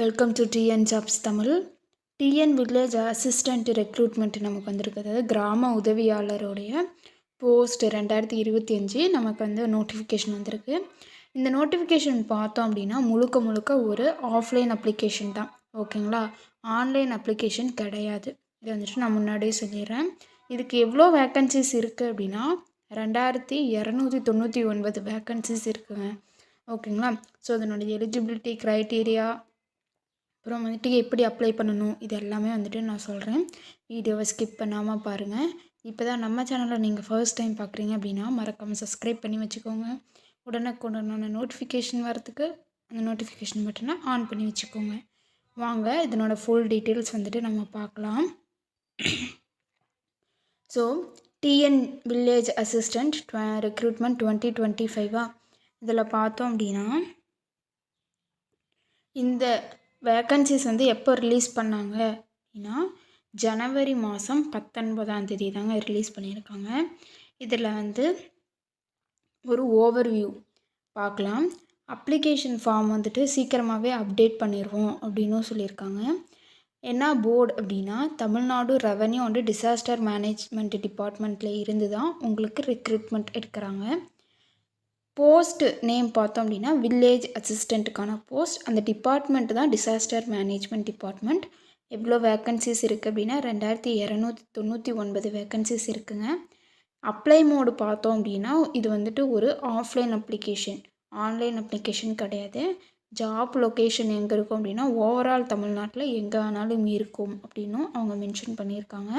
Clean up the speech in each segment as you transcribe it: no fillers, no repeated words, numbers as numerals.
Welcome to TN jobs Tamil. TN village assistant recruitment நமக்கு வந்திருக்கு. அதாவது கிராம உதவியாளருடைய போஸ்ட் 2025 நமக்கு வந்து நோட்டிஃபிகேஷன் வந்திருக்கு. இந்த நோட்டிஃபிகேஷன் பார்த்தோம் அப்படின்னா முழுக்க ஒரு ஆஃப்லைன் அப்ளிகேஷன் தான். ஓகேங்களா, ஆன்லைன் அப்ளிகேஷன் கிடையாது. இதை வந்துட்டு நான் முன்னாடியே சொல்லிடுறேன். இதுக்கு எவ்வளோ வேக்கன்சிஸ் இருக்குது அப்படின்னா 2299 வேக்கன்சிஸ் இருக்குங்க. ஓகேங்களா, ஸோ அதனுடைய எலிஜிபிலிட்டி க்ரைட்டீரியா அப்புறம் வந்துட்டு எப்படி அப்ளை பண்ணணும் இது எல்லாமே வந்துட்டு நான் சொல்கிறேன். வீடியோவை ஸ்கிப் பண்ணாமல் பாருங்கள். இப்போ தான் நம்ம சேனலில் நீங்கள் ஃபர்ஸ்ட் டைம் பார்க்குறீங்க அப்படின்னா மறக்காமல் சப்ஸ்கிரைப் பண்ணி வச்சுக்கோங்க. உடனுக்குடனான நோட்டிஃபிகேஷன் வரத்துக்கு அந்த நோட்டிஃபிகேஷன் பட்டனை ஆன் பண்ணி வச்சுக்கோங்க. வாங்க இதனோட ஃபுல் டீட்டெயில்ஸ் வந்துட்டு நம்ம பார்க்கலாம். So TN village assistant recruitment 2025 இதில் பார்த்தோம் அப்படின்னா இந்த வேக்கன்சிஸ் வந்து எப்போ ரிலீஸ் பண்ணாங்க அப்படின்னா ஜனவரி மாதம் 19 தாங்க ரிலீஸ் பண்ணியிருக்காங்க. இதில் வந்து ஒரு ஓவர்வியூ பார்க்கலாம். அப்ளிகேஷன் ஃபார்ம் வந்துட்டு சீக்கிரமாகவே அப்டேட் பண்ணிடுவோம் அப்படின்னும் சொல்லியிருக்காங்க. என்ன போர்டு அப்படின்னா Tamil Nadu revenue and disaster management டிபார்ட்மெண்ட்டில் இருந்து தான் உங்களுக்கு ரெக்ரூட்மெண்ட் எடுக்கிறாங்க. போஸ்ட் நேம் பார்த்தோம் அப்படின்னா வில்லேஜ் அசிஸ்டண்ட்டுக்கான போஸ்ட். அந்த டிபார்ட்மெண்ட் தான் டிசாஸ்டர் மேனேஜ்மெண்ட் டிபார்ட்மெண்ட். எவ்வளோ வேக்கன்சிஸ் இருக்குது அப்படின்னா 2299 வேக்கன்சிஸ் இருக்குங்க. அப்ளை மோடு பார்த்தோம் அப்படின்னா இது வந்துட்டு ஒரு ஆஃப்லைன் அப்ளிகேஷன், ஆன்லைன் அப்ளிகேஷன் கிடையாது. ஜாப் லொக்கேஷன் எங்கே இருக்கும் அப்படின்னா ஓவரால் தமிழ்நாட்டில் எங்கே வேணாலும் இருக்கும் அப்படின்னும் அவங்க மென்ஷன் பண்ணியிருக்காங்க.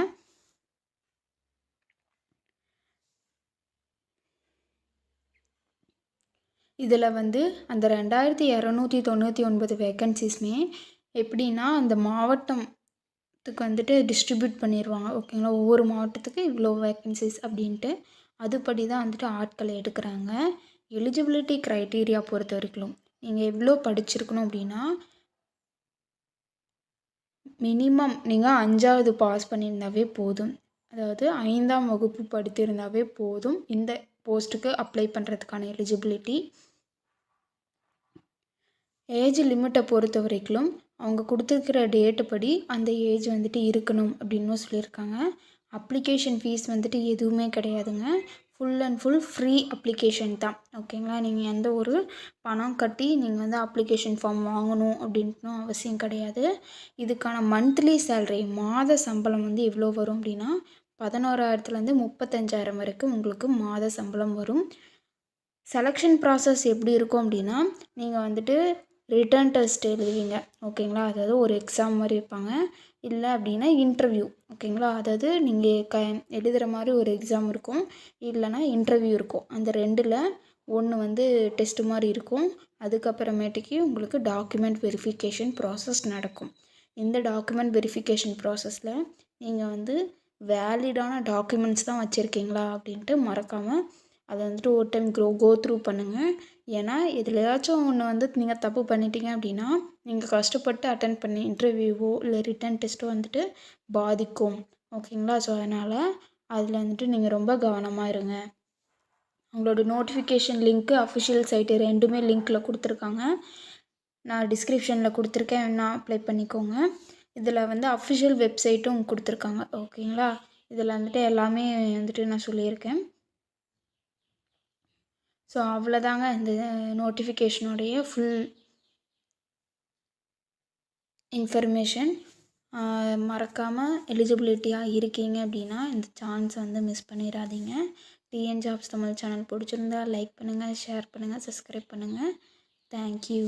இதில் வந்து அந்த 2299 வேக்கன்சிஸ்மே எப்படின்னா அந்த மாவட்டத்துக்கு வந்துட்டு டிஸ்ட்ரிபியூட் பண்ணிடுவாங்க. ஓகேங்களா, ஒவ்வொரு மாவட்டத்துக்கு இவ்வளோ வேக்கன்சிஸ் அப்படின்ட்டு அதுபடி தான் வந்துட்டு ஆட்களை எடுக்கிறாங்க. எலிஜிபிலிட்டி க்ரைட்டீரியா பொறுத்த வரைக்கும் நீங்கள் எவ்வளோ படிச்சிருக்கணும் அப்படின்னா மினிமம் நீங்கள் 5வது பாஸ் பண்ணியிருந்தாவே போதும். அதாவது 5ஆம் வகுப்பு படித்திருந்தாவே போதும் இந்த போஸ்ட்டுக்கு அப்ளை பண்ணுறதுக்கான எலிஜிபிலிட்டி. ஏஜ் லிமிட்டை பொறுத்த வரைக்கும் அவங்க கொடுத்துருக்கிற டேட்டு படி அந்த ஏஜ் வந்துட்டு இருக்கணும் அப்படின்னு சொல்லியிருக்காங்க. அப்ளிகேஷன் ஃபீஸ் வந்துட்டு எதுவுமே கிடையாதுங்க. Full and full free application தான். ஓகேங்களா, நீங்கள் எந்த ஒரு பணம் கட்டி நீங்கள் வந்து அப்ளிகேஷன் ஃபார்ம் வாங்கணும் அப்படின்ட்டு அவசியம் கிடையாது. இதுக்கான மந்த்லி சேலரி மாத சம்பளம் வந்து எவ்வளோ வரும் அப்படின்னா 11,000லேருந்து 35,000 வரைக்கும் உங்களுக்கு மாத சம்பளம் வரும். செலெக்ஷன் ப்ராசஸ் எப்படி இருக்கும் அப்படின்னா நீங்கள் வந்துட்டு ரிட்டன் டெஸ்ட் எழுதுவீங்க. ஓகேங்களா, அதாவது ஒரு எக்ஸாம் மாதிரி வைப்பாங்க. இல்லை அப்படின்னா இன்டர்வியூ. ஓகேங்களா, அதாவது நீங்கள் எழுதுகிற மாதிரி ஒரு எக்ஸாம் இருக்கும், இல்லைனா இன்டர்வியூ இருக்கும். அந்த ரெண்டில் ஒன்று வந்து டெஸ்ட் மாதிரி இருக்கும். அதுக்கப்புறமேட்டுக்கு உங்களுக்கு டாக்குமெண்ட் வெரிஃபிகேஷன் ப்ராசஸ் நடக்கும். இந்த டாக்குமெண்ட் வெரிஃபிகேஷன் ப்ராசஸில் நீங்கள் வந்து வேலிடான டாக்குமெண்ட்ஸ் தான் வச்சுருக்கீங்களா அப்படின்ட்டு மறக்காமல் அதை வந்துட்டு ஒரு டைம் கோ த்ரூ பண்ணுங்கள். ஏன்னா எதுலையாச்சும் ஒன்று வந்து நீங்கள் தப்பு பண்ணிட்டீங்க அப்படின்னா நீங்கள் கஷ்டப்பட்டு அட்டன் பண்ணி இன்டர்வியூவோ இல்லை ரிட்டன் டெஸ்ட்டோ வந்துட்டு பாதிக்கும். ஓகேங்களா, ஸோ அதனால் அதில் வந்துட்டு நீங்கள் ரொம்ப கவனமாக இருங்க. உங்களோட நோட்டிஃபிகேஷன் லிங்க்கு அஃபிஷியல் சைட்டு ரெண்டுமே லிங்க்கில் கொடுத்துருக்காங்க. நான் டிஸ்கிரிப்ஷனில் கொடுத்துருக்கேன், வேணா அப்ளை பண்ணிக்கோங்க. இதில் வந்து அஃபிஷியல் வெப்சைட்டும் கொடுத்துருக்காங்க. ஓகேங்களா, இதில் வந்துட்டு எல்லாமே வந்துட்டு நான் சொல்லியிருக்கேன். ஸோ அவ்வளோதாங்க இந்த நோட்டிஃபிகேஷனுடைய ஃபுல் இன்ஃபர்மேஷன். மறக்காமல் எலிஜிபிலிட்டியாக இருக்கீங்க அப்படின்னா இந்த சான்ஸ் வந்து மிஸ் பண்ணிடாதீங்க. டிஎன் ஜாப்ஸ் தமிழ் சேனல் பிடிச்சிருந்தா லைக் பண்ணுங்கள், ஷேர் பண்ணுங்கள், சப்ஸ்கிரைப் பண்ணுங்கள். தேங்க்யூ.